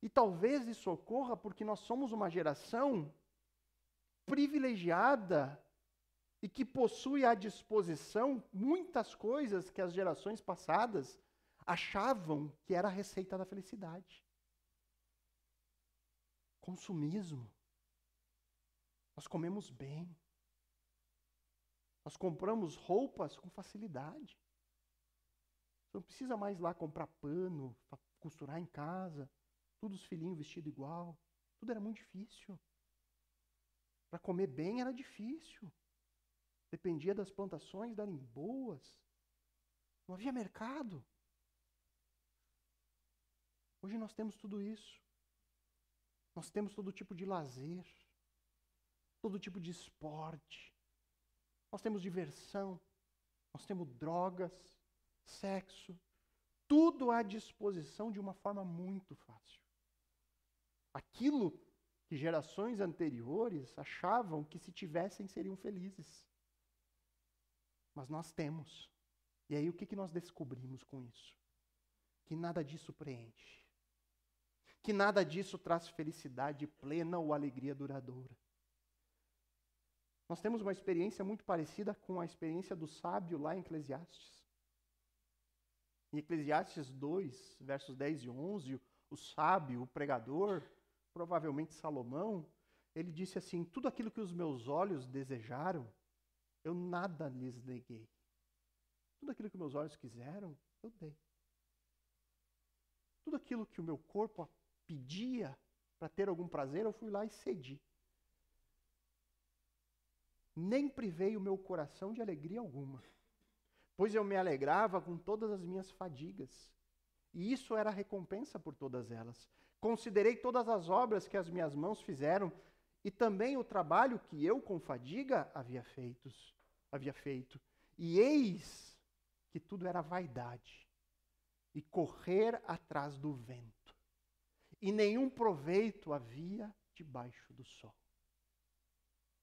E talvez isso ocorra porque nós somos uma geração privilegiada e que possui à disposição muitas coisas que as gerações passadas achavam que era a receita da felicidade. Consumismo. Nós comemos bem. Nós compramos roupas com facilidade. Você não precisa mais lá comprar pano, costurar em casa, todos os filhinhos vestidos igual. Tudo era muito difícil. Para comer bem era difícil. Dependia das plantações darem boas. Não havia mercado. Hoje nós temos tudo isso. Nós temos todo tipo de lazer, todo tipo de esporte. Nós temos diversão, nós temos drogas, sexo, tudo à disposição de uma forma muito fácil. Aquilo que gerações anteriores achavam que se tivessem seriam felizes. Mas nós temos. E aí o que nós descobrimos com isso? Que nada disso preenche. Que nada disso traz felicidade plena ou alegria duradoura. Nós temos uma experiência muito parecida com a experiência do sábio lá em Eclesiastes. Em Eclesiastes 2, versos 10 e 11, o sábio, o pregador, provavelmente Salomão, ele disse assim: tudo aquilo que os meus olhos desejaram, eu nada lhes neguei. Tudo aquilo que meus olhos quiseram, eu dei. Tudo aquilo que o meu corpo pedia para ter algum prazer, eu fui lá e cedi. Nem privei o meu coração de alegria alguma, pois eu me alegrava com todas as minhas fadigas, e isso era a recompensa por todas elas. Considerei todas as obras que as minhas mãos fizeram, e também o trabalho que eu com fadiga havia feito. E eis que tudo era vaidade, e correr atrás do vento, e nenhum proveito havia debaixo do sol.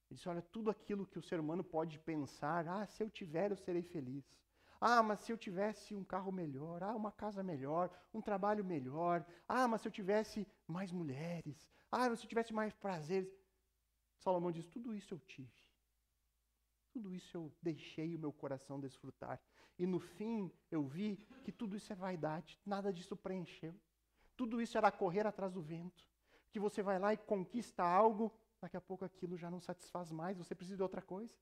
Ele disse, olha, tudo aquilo que o ser humano pode pensar, se eu tiver, eu serei feliz. Mas se eu tivesse um carro melhor, uma casa melhor, um trabalho melhor, mas se eu tivesse mais mulheres, se eu tivesse mais prazeres. Salomão diz, tudo isso eu tive. Tudo isso eu deixei o meu coração desfrutar. E no fim, eu vi que tudo isso é vaidade, nada disso preencheu. Tudo isso era correr atrás do vento. Que você vai lá e conquista algo, daqui a pouco aquilo já não satisfaz mais, você precisa de outra coisa.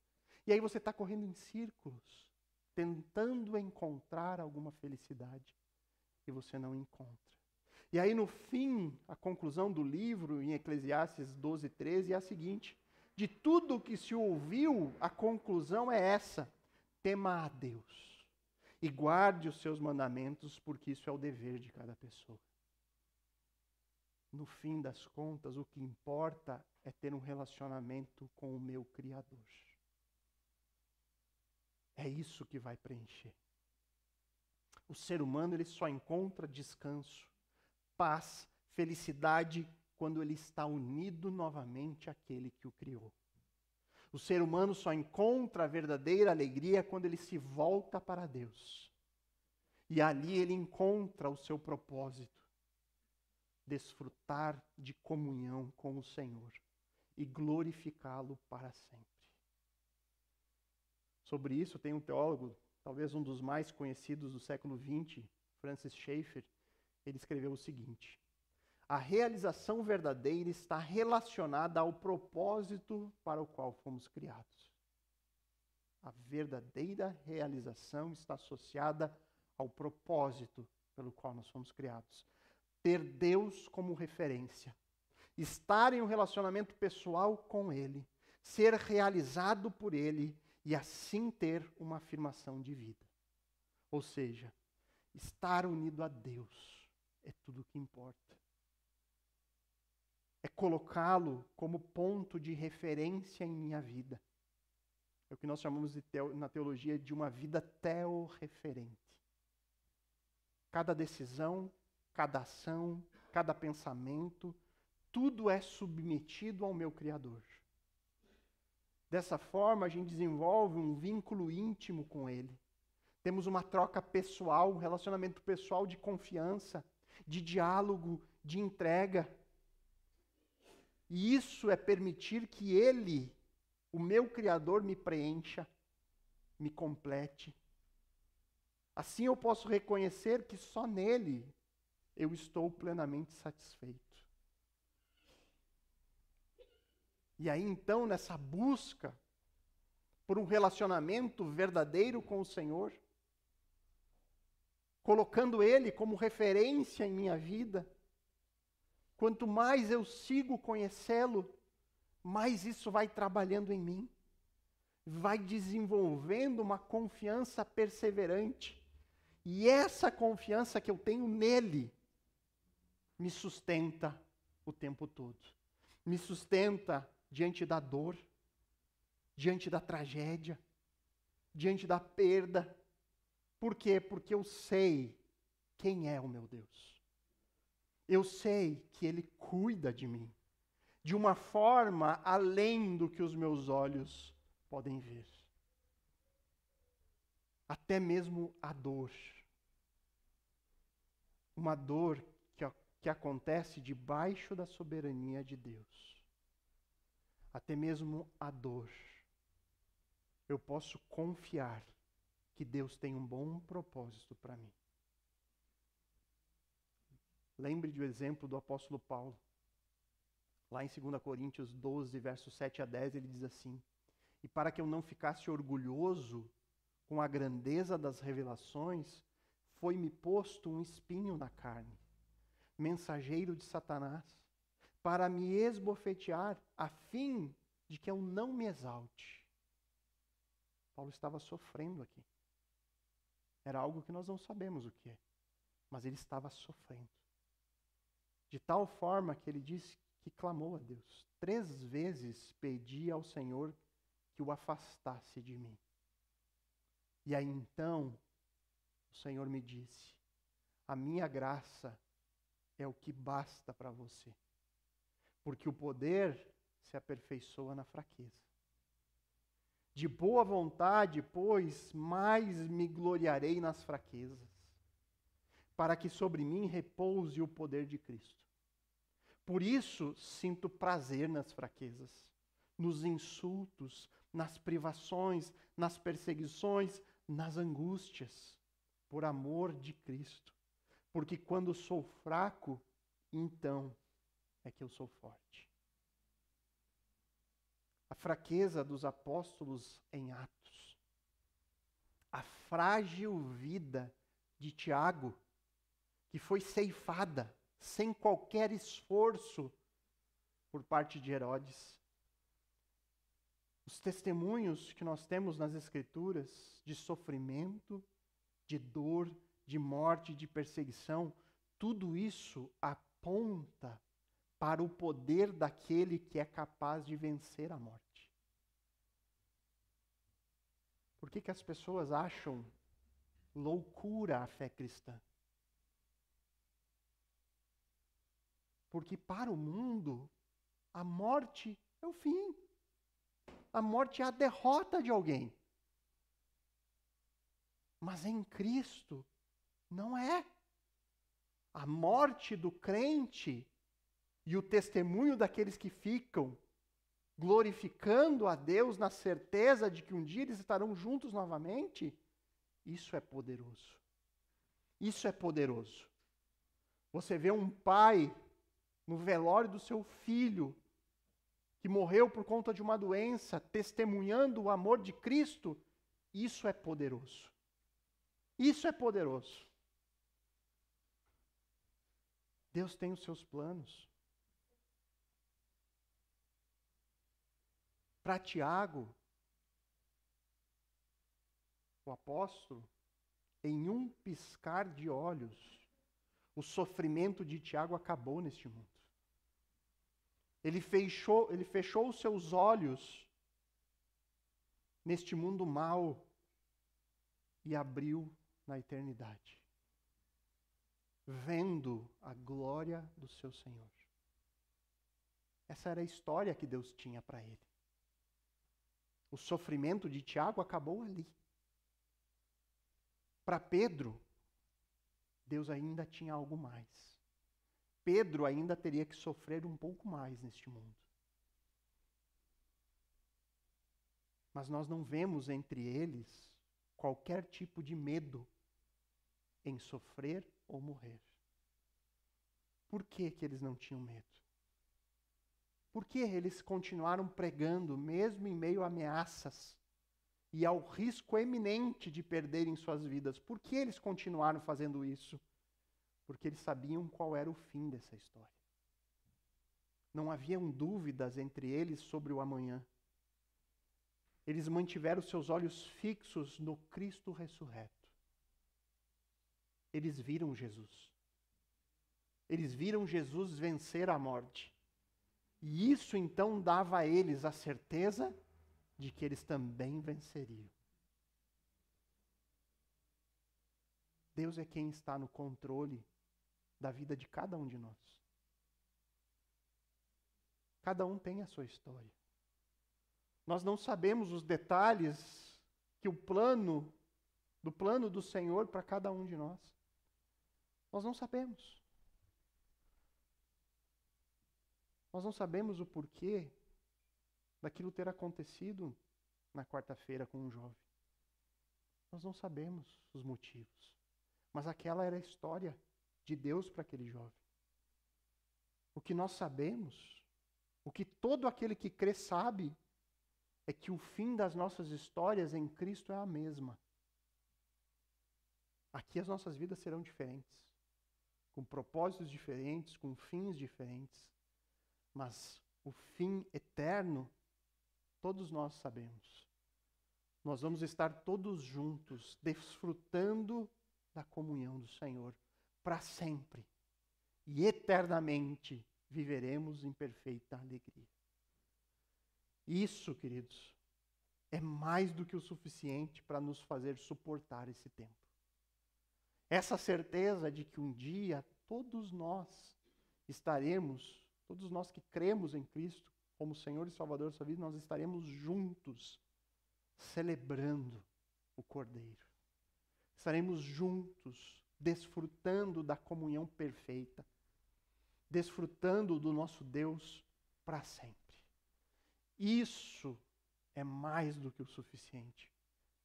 E aí você está correndo em círculos, tentando encontrar alguma felicidade, e você não encontra. E aí no fim, a conclusão do livro, em Eclesiastes 12, 13, é a seguinte: de tudo que se ouviu, a conclusão é essa: tema a Deus e guarde os seus mandamentos, porque isso é o dever de cada pessoa. No fim das contas, o que importa é ter um relacionamento com o meu Criador. É isso que vai preencher. O ser humano, ele só encontra descanso, paz, felicidade quando ele está unido novamente àquele que o criou. O ser humano só encontra a verdadeira alegria quando ele se volta para Deus. E ali ele encontra o seu propósito: desfrutar de comunhão com o Senhor e glorificá-lo para sempre. Sobre isso tem um teólogo, talvez um dos mais conhecidos do século XX, Francis Schaeffer. Ele escreveu o seguinte: a realização verdadeira está relacionada ao propósito para o qual fomos criados. A verdadeira realização está associada ao propósito pelo qual nós fomos criados. Ter Deus como referência, estar em um relacionamento pessoal com Ele, ser realizado por Ele e assim ter uma afirmação de vida. Ou seja, estar unido a Deus é tudo o que importa. É colocá-lo como ponto de referência em minha vida. É o que nós chamamos na teologia de uma vida teorreferente. Cada decisão, cada ação, cada pensamento, tudo é submetido ao meu Criador. Dessa forma, a gente desenvolve um vínculo íntimo com Ele. Temos uma troca pessoal, um relacionamento pessoal de confiança, de diálogo, de entrega. E isso é permitir que Ele, o meu Criador, me preencha, me complete. Assim eu posso reconhecer que só nele eu estou plenamente satisfeito. E aí então, nessa busca por um relacionamento verdadeiro com o Senhor, colocando Ele como referência em minha vida, quanto mais eu sigo conhecê-lo, mais isso vai trabalhando em mim, vai desenvolvendo uma confiança perseverante. E essa confiança que eu tenho nele me sustenta o tempo todo. Me sustenta diante da dor, diante da tragédia, diante da perda. Por quê? Porque eu sei quem é o meu Deus. Eu sei que Ele cuida de mim, de uma forma além do que os meus olhos podem ver. Até mesmo a dor. Uma dor que acontece debaixo da soberania de Deus. Até mesmo a dor. Eu posso confiar que Deus tem um bom propósito para mim. Lembre do exemplo do apóstolo Paulo. Lá em 2 Coríntios 12, versos 7 a 10, ele diz assim: e para que eu não ficasse orgulhoso com a grandeza das revelações, foi-me posto um espinho na carne, mensageiro de Satanás, para me esbofetear, a fim de que eu não me exalte. Paulo estava sofrendo aqui. Era algo que nós não sabemos o que é, mas ele estava sofrendo. De tal forma que ele disse que clamou a Deus. 3 vezes pedi ao Senhor que o afastasse de mim. E aí então, o Senhor me disse: a minha graça é o que basta para você. Porque o poder se aperfeiçoa na fraqueza. De boa vontade, pois, mais me gloriarei nas fraquezas, para que sobre mim repouse o poder de Cristo. Por isso, sinto prazer nas fraquezas, nos insultos, nas privações, nas perseguições, nas angústias, por amor de Cristo. Porque quando sou fraco, então é que eu sou forte. A fraqueza dos apóstolos em Atos, a frágil vida de Tiago, que foi ceifada sem qualquer esforço por parte de Herodes. Os testemunhos que nós temos nas Escrituras de sofrimento, de dor, de morte, de perseguição, tudo isso aponta para o poder daquele que é capaz de vencer a morte. Por que as pessoas acham loucura a fé cristã? Porque para o mundo, a morte é o fim. A morte é a derrota de alguém. Mas em Cristo, não é. A morte do crente e o testemunho daqueles que ficam glorificando a Deus na certeza de que um dia eles estarão juntos novamente, isso é poderoso. Isso é poderoso. Você vê um pai no velório do seu filho, que morreu por conta de uma doença, testemunhando o amor de Cristo, isso é poderoso. Isso é poderoso. Deus tem os seus planos. Para Tiago, o apóstolo, em um piscar de olhos, o sofrimento de Tiago acabou neste mundo. Ele fechou os seus olhos neste mundo mau e abriu na eternidade, vendo a glória do seu Senhor. Essa era a história que Deus tinha para ele. O sofrimento de Tiago acabou ali. Para Pedro, Deus ainda tinha algo mais. Pedro ainda teria que sofrer um pouco mais neste mundo. Mas nós não vemos entre eles qualquer tipo de medo em sofrer ou morrer. Por que que eles não tinham medo? Por que eles continuaram pregando, mesmo em meio a ameaças e ao risco eminente de perderem suas vidas? Por que eles continuaram fazendo isso? Porque eles sabiam qual era o fim dessa história. Não haviam dúvidas entre eles sobre o amanhã. Eles mantiveram seus olhos fixos no Cristo ressurreto. Eles viram Jesus. Eles viram Jesus vencer a morte. E isso então dava a eles a certeza de que eles também venceriam. Deus é quem está no controle da vida de cada um de nós. Cada um tem a sua história. Nós não sabemos os detalhes que do plano do Senhor para cada um de nós. Nós não sabemos. Nós não sabemos o porquê daquilo ter acontecido na quarta-feira com um jovem. Nós não sabemos os motivos. Mas aquela era a história de Deus para aquele jovem. O que nós sabemos, o que todo aquele que crê sabe, é que o fim das nossas histórias em Cristo é a mesma. Aqui as nossas vidas serão diferentes, com propósitos diferentes, com fins diferentes, mas o fim eterno, todos nós sabemos. Nós vamos estar todos juntos, desfrutando da comunhão do Senhor, para sempre. E eternamente viveremos em perfeita alegria. Isso, queridos, é mais do que o suficiente para nos fazer suportar esse tempo. Essa certeza de que um dia todos nós estaremos, todos nós que cremos em Cristo como Senhor e Salvador da sua vida, nós estaremos juntos celebrando o Cordeiro. Estaremos juntos desfrutando da comunhão perfeita, desfrutando do nosso Deus para sempre. Isso é mais do que o suficiente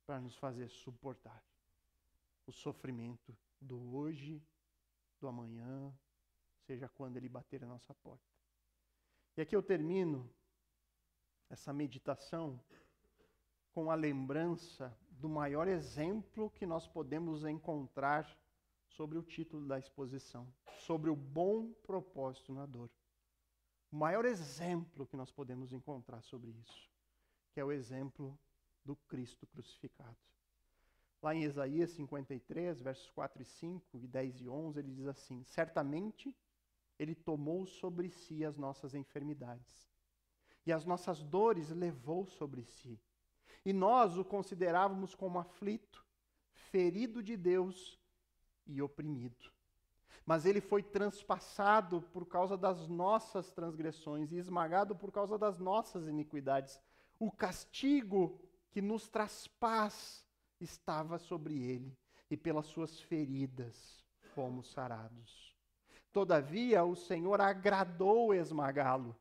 para nos fazer suportar o sofrimento do hoje, do amanhã, seja quando ele bater a nossa porta. E aqui eu termino essa meditação com a lembrança do maior exemplo que nós podemos encontrar sobre o título da exposição, sobre o bom propósito na dor. O maior exemplo que nós podemos encontrar sobre isso, que é o exemplo do Cristo crucificado. Lá em Isaías 53, versos 4 e 5, e 10 e 11, ele diz assim: certamente ele tomou sobre si as nossas enfermidades, e as nossas dores levou sobre si. E nós o considerávamos como aflito, ferido de Deus e oprimido. Mas ele foi transpassado por causa das nossas transgressões e esmagado por causa das nossas iniquidades. O castigo que nos traz paz estava sobre ele, e pelas suas feridas fomos sarados. Todavia, o Senhor agradou esmagá-lo,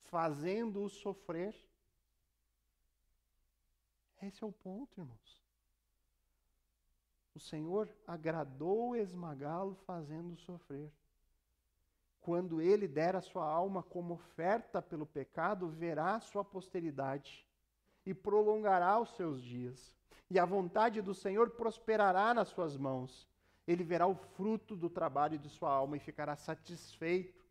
fazendo-o sofrer. Esse é o ponto, irmãos. O Senhor agradou esmagá-lo, fazendo-o sofrer. Quando ele der a sua alma como oferta pelo pecado, verá a sua posteridade e prolongará os seus dias. E a vontade do Senhor prosperará nas suas mãos. Ele verá o fruto do trabalho de sua alma e ficará satisfeito.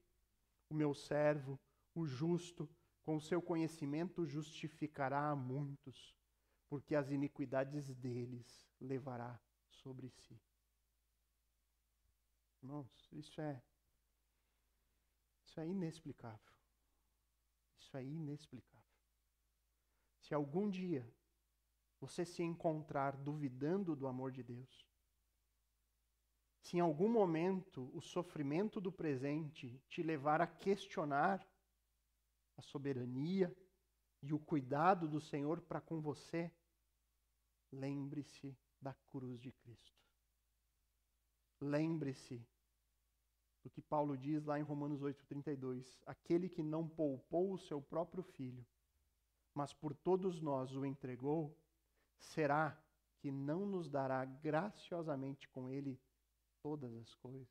O meu servo, o justo, com o seu conhecimento justificará a muitos, porque as iniquidades deles levará sobre si. Irmãos, isso é inexplicável. Isso é inexplicável. Se algum dia você se encontrar duvidando do amor de Deus, se em algum momento o sofrimento do presente te levar a questionar a soberania e o cuidado do Senhor para com você, lembre-se da cruz de Cristo. Lembre-se do que Paulo diz lá em Romanos 8,32. Aquele que não poupou o seu próprio filho, mas por todos nós o entregou, será que não nos dará graciosamente com ele todas as coisas?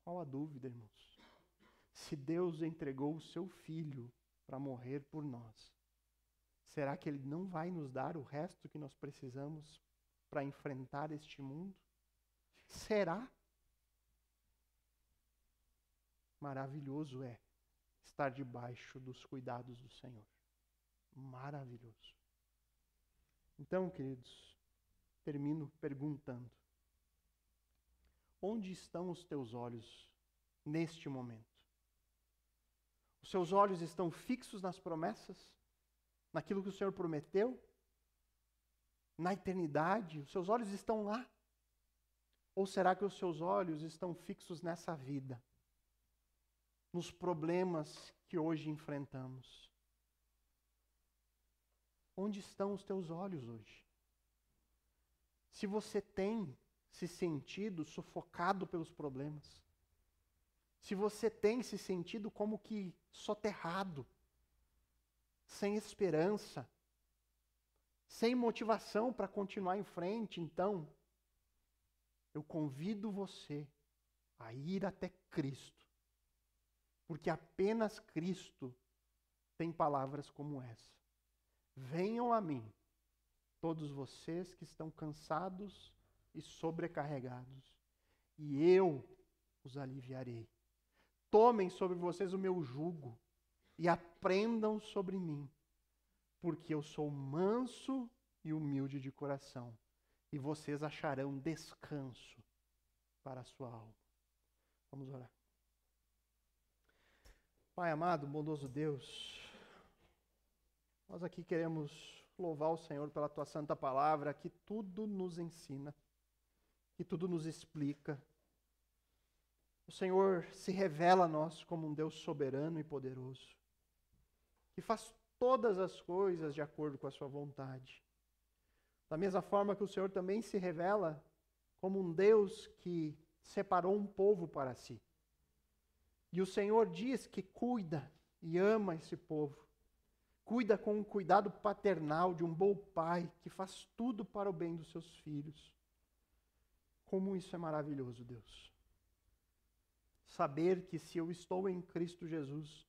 Qual a dúvida, irmãos? Se Deus entregou o seu filho para morrer por nós, será que ele não vai nos dar o resto que nós precisamos para enfrentar este mundo? Será? Maravilhoso é estar debaixo dos cuidados do Senhor. Maravilhoso. Então, queridos, termino perguntando: onde estão os teus olhos neste momento? Os seus olhos estão fixos nas promessas? Naquilo que o Senhor prometeu? Na eternidade? Os seus olhos estão lá? Ou será que os seus olhos estão fixos nessa vida? Nos problemas que hoje enfrentamos? Onde estão os teus olhos hoje? Se você tem se sentido sufocado pelos problemas, se você tem se sentido como que soterrado, sem esperança, sem motivação para continuar em frente, então, eu convido você a ir até Cristo, porque apenas Cristo tem palavras como essa. Venham a mim, todos vocês que estão cansados e sobrecarregados, e eu os aliviarei. Tomem sobre vocês o meu jugo e aprendam sobre mim, porque eu sou manso e humilde de coração, e vocês acharão descanso para a sua alma. Vamos orar. Pai amado, bondoso Deus, nós aqui queremos louvar o Senhor pela tua santa palavra, que tudo nos ensina, que tudo nos explica. O Senhor se revela a nós como um Deus soberano e poderoso, que faz todas as coisas de acordo com a sua vontade. Da mesma forma que o Senhor também se revela como um Deus que separou um povo para si. E o Senhor diz que cuida e ama esse povo. Cuida com um cuidado paternal de um bom pai que faz tudo para o bem dos seus filhos. Como isso é maravilhoso, Deus. Saber que se eu estou em Cristo Jesus,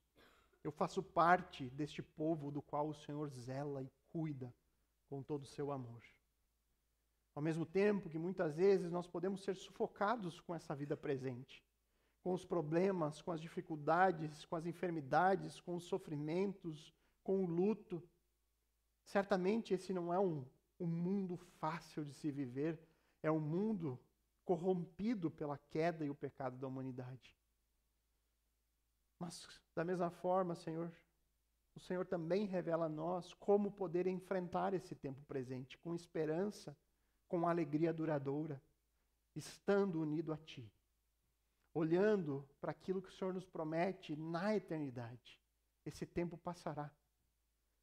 eu faço parte deste povo do qual o Senhor zela e cuida com todo o seu amor. Ao mesmo tempo que muitas vezes nós podemos ser sufocados com essa vida presente, com os problemas, com as dificuldades, com as enfermidades, com os sofrimentos, com o luto. Certamente esse não é um mundo fácil de se viver, é um mundo corrompido pela queda e o pecado da humanidade. Mas, da mesma forma, Senhor, o Senhor também revela a nós como poder enfrentar esse tempo presente, com esperança, com alegria duradoura, estando unido a Ti, olhando para aquilo que o Senhor nos promete na eternidade. Esse tempo passará.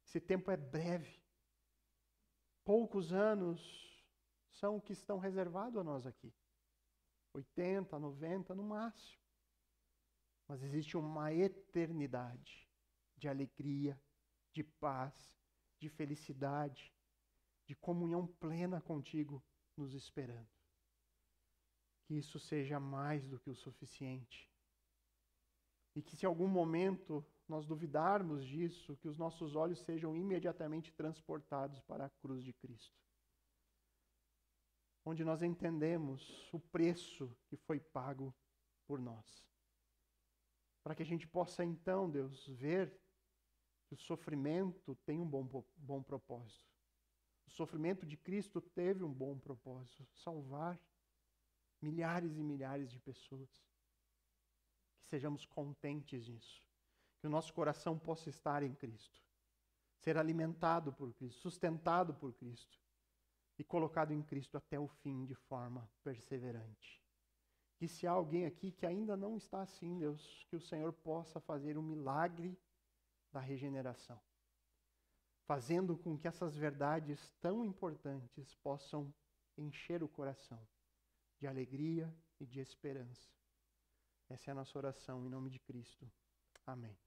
Esse tempo é breve. Poucos anos são o que estão reservados a nós aqui. 80, 90 no máximo. Mas existe uma eternidade de alegria, de paz, de felicidade, de comunhão plena contigo nos esperando. Que isso seja mais do que o suficiente. E que se em algum momento nós duvidarmos disso, que os nossos olhos sejam imediatamente transportados para a cruz de Cristo. Onde nós entendemos o preço que foi pago por nós. Para que a gente possa então, Deus, ver que o sofrimento tem um bom propósito. O sofrimento de Cristo teve um bom propósito, salvar milhares e milhares de pessoas. Que sejamos contentes nisso. Que o nosso coração possa estar em Cristo. Ser alimentado por Cristo, sustentado por Cristo. E colocado em Cristo até o fim de forma perseverante. Que se há alguém aqui que ainda não está assim, Deus, que o Senhor possa fazer um milagre da regeneração. Fazendo com que essas verdades tão importantes possam encher o coração de alegria e de esperança. Essa é a nossa oração em nome de Cristo. Amém.